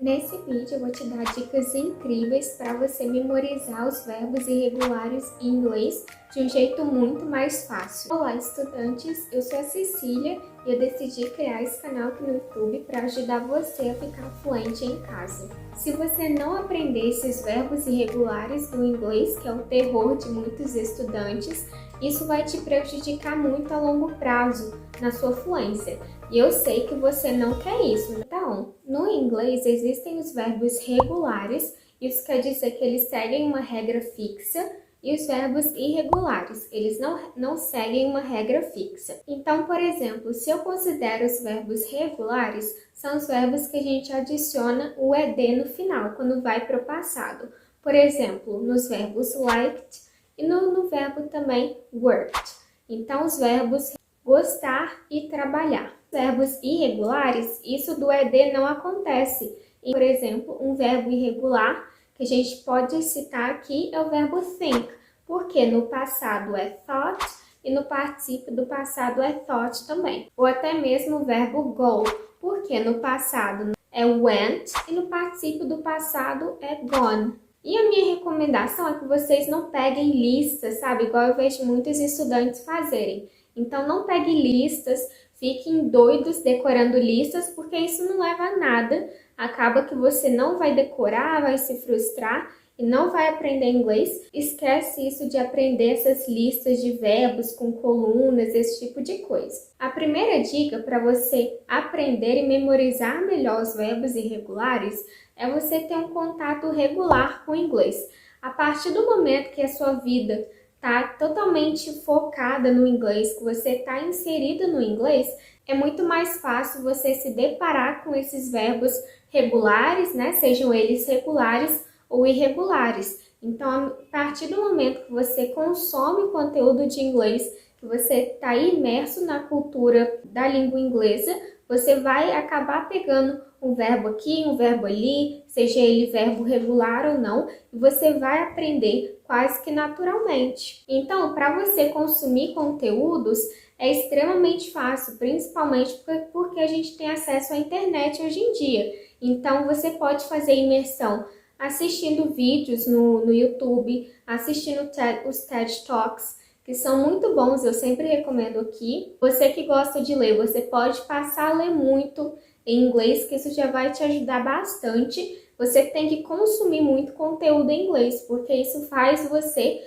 Nesse vídeo eu vou te dar dicas incríveis para você memorizar os verbos irregulares em inglês de um jeito muito mais fácil. Olá, estudantes! Eu sou a Cecília e eu decidi criar esse canal aqui no YouTube para ajudar você a ficar fluente em casa. Se você não aprender esses verbos irregulares do inglês, que é o terror de muitos estudantes, isso vai te prejudicar muito a longo prazo na sua fluência. E eu sei que você não quer isso. Então, no inglês existem os verbos regulares, isso quer dizer que eles seguem uma regra fixa, e os verbos irregulares, eles não seguem uma regra fixa. Então, por exemplo, se eu considero os verbos regulares, são os verbos que a gente adiciona o ed no final, quando vai para o passado. Por exemplo, nos verbos liked e no verbo também worked. Então, os verbos gostar e trabalhar. Verbos irregulares, isso do ed não acontece. E, por exemplo, um verbo irregular que a gente pode citar aqui é o verbo think, porque no passado é thought e no particípio do passado é thought também. Ou até mesmo o verbo go, porque no passado é went e no particípio do passado é gone. E a minha recomendação é que vocês não peguem listas, sabe? Igual eu vejo muitos estudantes fazerem. Então não peguem listas, fiquem doidos decorando listas, porque isso não leva a nada. Acaba que você não vai decorar, vai se frustrar e não vai aprender inglês. Esquece isso de aprender essas listas de verbos com colunas, esse tipo de coisa. A primeira dica para você aprender e memorizar melhor os verbos irregulares é você ter um contato regular com o inglês. A partir do momento que a sua vida está totalmente focada no inglês, que você está inserida no inglês, é muito mais fácil você se deparar com esses verbos regulares, né? Sejam eles regulares ou irregulares. Então, a partir do momento que você consome conteúdo de inglês, que você está imerso na cultura da língua inglesa, você vai acabar pegando um verbo aqui, um verbo ali, seja ele verbo regular ou não, e você vai aprender quase que naturalmente. Então, para você consumir conteúdos, é extremamente fácil, principalmente porque a gente tem acesso à internet hoje em dia. Então, você pode fazer imersão assistindo vídeos no YouTube, assistindo os TED Talks, que são muito bons, eu sempre recomendo aqui. Você que gosta de ler, você pode passar a ler muito em inglês, que isso já vai te ajudar bastante. Você tem que consumir muito conteúdo em inglês, porque isso faz você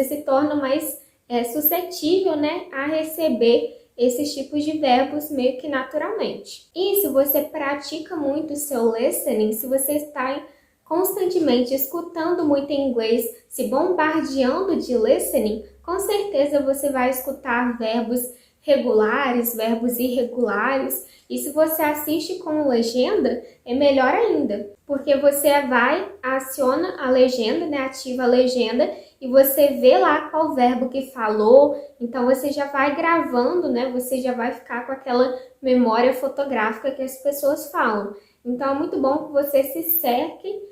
se torna mais suscetível, né, a receber esses tipos de verbos meio que naturalmente. E se você pratica muito o seu listening, se você está constantemente escutando muito em inglês, se bombardeando de listening, com certeza você vai escutar verbos regulares, verbos irregulares, e se você assiste com legenda, é melhor ainda, porque você aciona a legenda, né, ativa a legenda, e você vê lá qual verbo que falou, então você já vai gravando, né, você já vai ficar com aquela memória fotográfica que as pessoas falam. Então é muito bom que você se cerque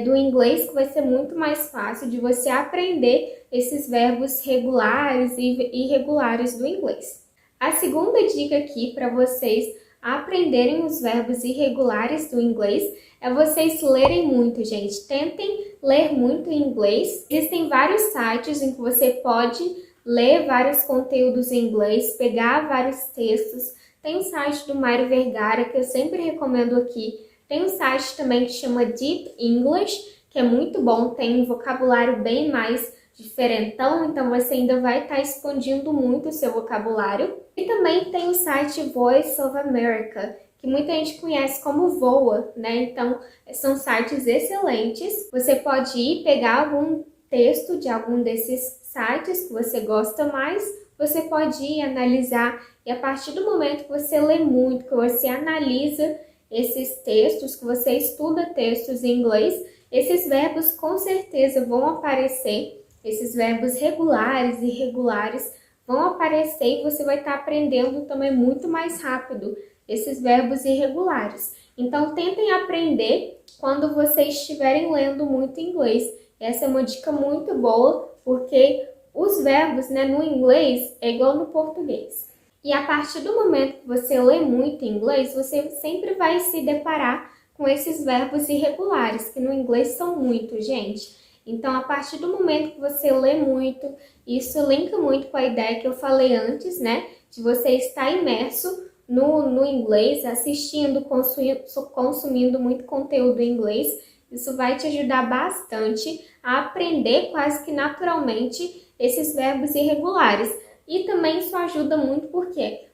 do inglês, que vai ser muito mais fácil de você aprender esses verbos regulares e irregulares do inglês. A segunda dica aqui para vocês aprenderem os verbos irregulares do inglês é vocês lerem muito, gente. Tentem ler muito em inglês. Existem vários sites em que você pode ler vários conteúdos em inglês, pegar vários textos. Tem o site do Mário Vergara, que eu sempre recomendo aqui. Tem um site também que chama Deep English, que é muito bom, tem um vocabulário bem mais diferentão, então você ainda vai estar expandindo muito o seu vocabulário. E também tem o site Voice of America, que muita gente conhece como VOA, né? Então, são sites excelentes. Você pode ir pegar algum texto de algum desses sites que você gosta mais, você pode ir analisar, e a partir do momento que você lê muito, que você analisa esses textos, que você estuda textos em inglês, esses verbos com certeza vão aparecer, esses verbos regulares e irregulares vão aparecer e você vai estar aprendendo também muito mais rápido esses verbos irregulares. Então, tentem aprender quando vocês estiverem lendo muito inglês. Essa é uma dica muito boa, porque os verbos, né, no inglês é igual no português. E a partir do momento que você lê muito inglês, você sempre vai se deparar com com esses verbos irregulares, que no inglês são muitos, gente. Então, a partir do momento que você lê muito, isso linka muito com a ideia que eu falei antes, né? De você estar imerso no inglês, assistindo, consumindo muito conteúdo em inglês. Isso vai te ajudar bastante a aprender quase que naturalmente esses verbos irregulares. E também isso ajuda muito porque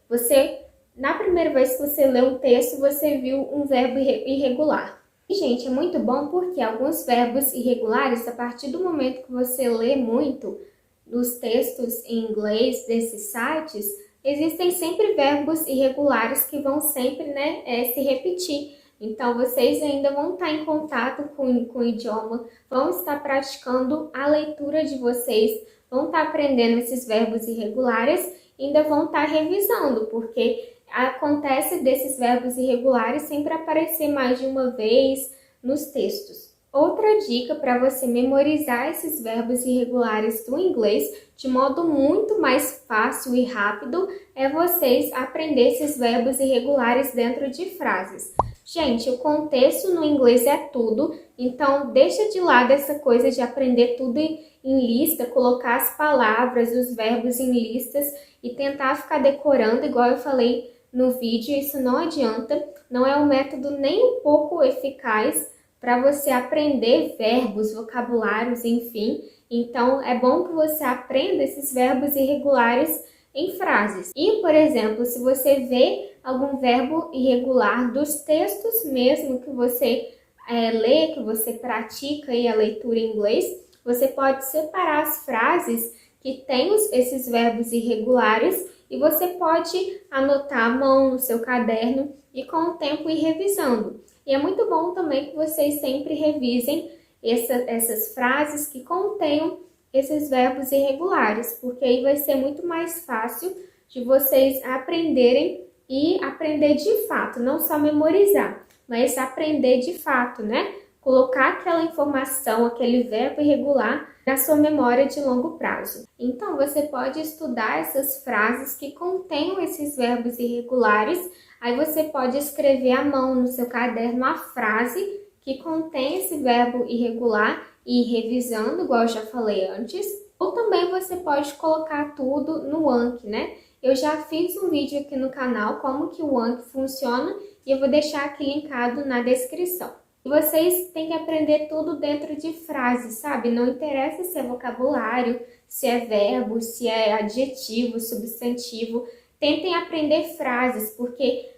na primeira vez que você lê um texto, você viu um verbo irregular. E, gente, é muito bom porque alguns verbos irregulares, a partir do momento que você lê muito dos textos em inglês desses sites, existem sempre verbos irregulares que vão sempre, né, se repetir. Então, vocês ainda vão estar em contato com o idioma, vão estar praticando a leitura de vocês, vão estar aprendendo esses verbos irregulares e ainda vão estar revisando, porque acontece desses verbos irregulares sempre aparecer mais de uma vez nos textos. Outra dica para você memorizar esses verbos irregulares do inglês de modo muito mais fácil e rápido é vocês aprender esses verbos irregulares dentro de frases. Gente, o contexto no inglês é tudo, então deixa de lado essa coisa de aprender tudo em lista, colocar as palavras, os verbos em listas e tentar ficar decorando, igual eu falei no vídeo. Isso não adianta, não é um método nem um pouco eficaz para você aprender verbos, vocabulários, enfim. Então, é bom que você aprenda esses verbos irregulares em frases. E, por exemplo, se você vê algum verbo irregular dos textos mesmo que você lê, que você pratica aí a leitura em inglês, você pode separar as frases que têm esses verbos irregulares e você pode anotar à mão no seu caderno e com o tempo ir revisando. E é muito bom também que vocês sempre revisem essas frases que contenham esses verbos irregulares, porque aí vai ser muito mais fácil de vocês aprenderem e aprender de fato, não só memorizar, mas aprender de fato, né? Colocar aquela informação, aquele verbo irregular na sua memória de longo prazo. Então, você pode estudar essas frases que contenham esses verbos irregulares, aí você pode escrever à mão no seu caderno a frase que contém esse verbo irregular e ir revisando, igual eu já falei antes. Ou também você pode colocar tudo no Anki, né? Eu já fiz um vídeo aqui no canal como que o Anki funciona e eu vou deixar aqui linkado na descrição. E vocês têm que aprender tudo dentro de frases, sabe? Não interessa se é vocabulário, se é verbo, se é adjetivo, substantivo. Tentem aprender frases, porque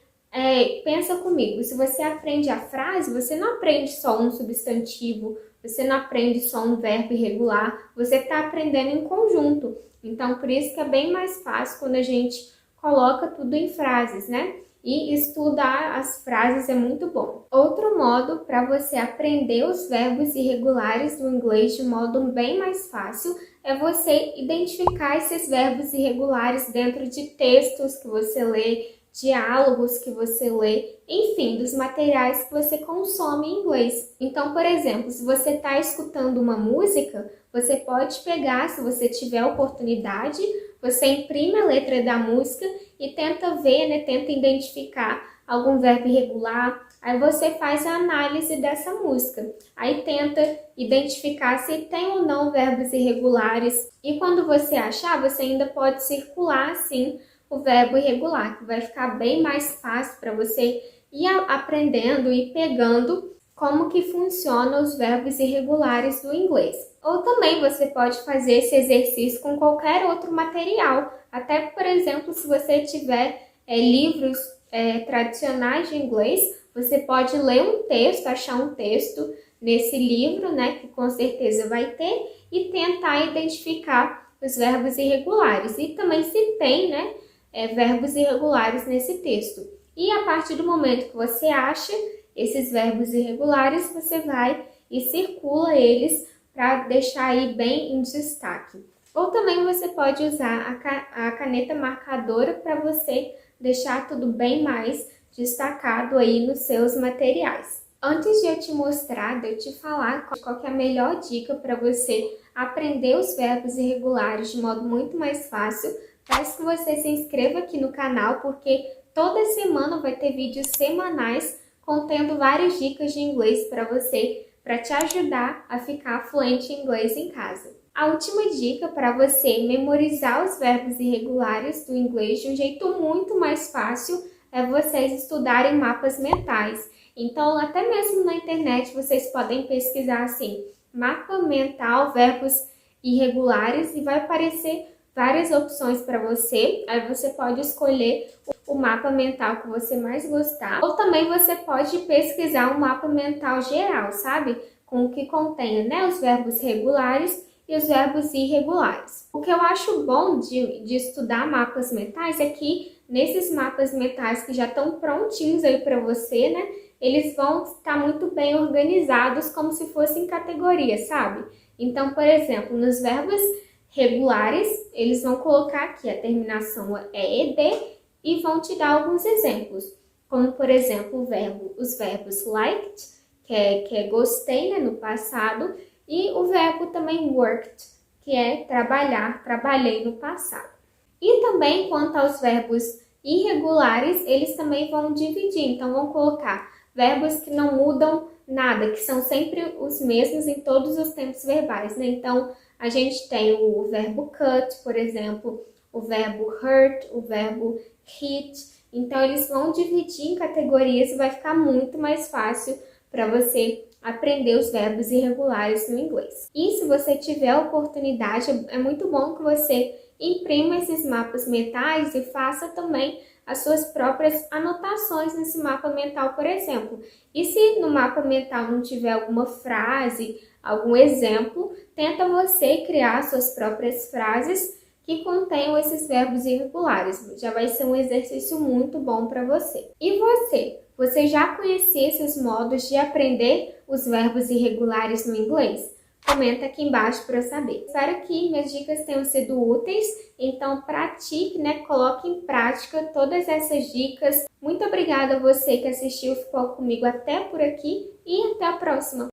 pensa comigo, se você aprende a frase, você não aprende só um substantivo, você não aprende só um verbo irregular, você está aprendendo em conjunto. Então, por isso que é bem mais fácil quando a gente coloca tudo em frases, né? E estudar as frases é muito bom. Outro modo para você aprender os verbos irregulares do inglês de modo bem mais fácil é você identificar esses verbos irregulares dentro de textos que você lê, diálogos que você lê, enfim, dos materiais que você consome em inglês. Então, por exemplo, se você está escutando uma música, você pode pegar, se você tiver oportunidade, você imprime a letra da música e tenta ver, né, tenta identificar algum verbo irregular, aí você faz a análise dessa música. Aí tenta identificar se tem ou não verbos irregulares e quando você achar, você ainda pode circular assim o verbo irregular, que vai ficar bem mais fácil para você ir aprendendo e pegando como que funcionam os verbos irregulares do inglês. Ou também você pode fazer esse exercício com qualquer outro material. Até, por exemplo, se você tiver livros tradicionais de inglês, você pode ler um texto, achar um texto nesse livro, né, que com certeza vai ter, e tentar identificar os verbos irregulares. E também se tem, né, verbos irregulares nesse texto. E a partir do momento que você acha esses verbos irregulares, você vai e circula eles para deixar aí bem em destaque. Ou também você pode usar a caneta marcadora para você deixar tudo bem mais destacado aí nos seus materiais. Antes de eu te mostrar, de eu te falar qual que é a melhor dica para você aprender os verbos irregulares de modo muito mais fácil, peço que você se inscreva aqui no canal, porque toda semana vai ter vídeos semanais contendo várias dicas de inglês para te ajudar a ficar fluente em inglês em casa. A última dica para você memorizar os verbos irregulares do inglês de um jeito muito mais fácil é vocês estudarem mapas mentais. Então, até mesmo na internet, vocês podem pesquisar assim, mapa mental, verbos irregulares, e vai aparecer várias opções para você. Aí você pode escolher o mapa mental que você mais gostar. Ou também você pode pesquisar um mapa mental geral, sabe? Com o que contenha, né, os verbos regulares e os verbos irregulares. O que eu acho bom de estudar mapas mentais é que nesses mapas mentais que já estão prontinhos aí para você, né, eles vão estar muito bem organizados como se fossem categorias, sabe? Então, por exemplo, nos verbos regulares, eles vão colocar aqui a terminação é ed e vão te dar alguns exemplos, como por exemplo os verbos liked, que é gostei, né, no passado, e o verbo também worked, que é trabalhar, trabalhei no passado. E também quanto aos verbos irregulares, eles também vão dividir, então vão colocar verbos que não mudam nada, que são sempre os mesmos em todos os tempos verbais, né? Então, a gente tem o verbo cut, por exemplo, o verbo hurt, o verbo hit. Então, eles vão dividir em categorias e vai ficar muito mais fácil para você aprender os verbos irregulares no inglês. E se você tiver a oportunidade, é muito bom que você imprima esses mapas mentais e faça também as suas próprias anotações nesse mapa mental, por exemplo. E se no mapa mental não tiver alguma frase, algum exemplo, tenta você criar suas próprias frases que contenham esses verbos irregulares. Já vai ser um exercício muito bom para você. E você? Você já conhecia esses modos de aprender os verbos irregulares no inglês? Comenta aqui embaixo para eu saber. Espero que minhas dicas tenham sido úteis, então pratique, né? Coloque em prática todas essas dicas. Muito obrigada a você que assistiu e ficou comigo até por aqui e até a próxima!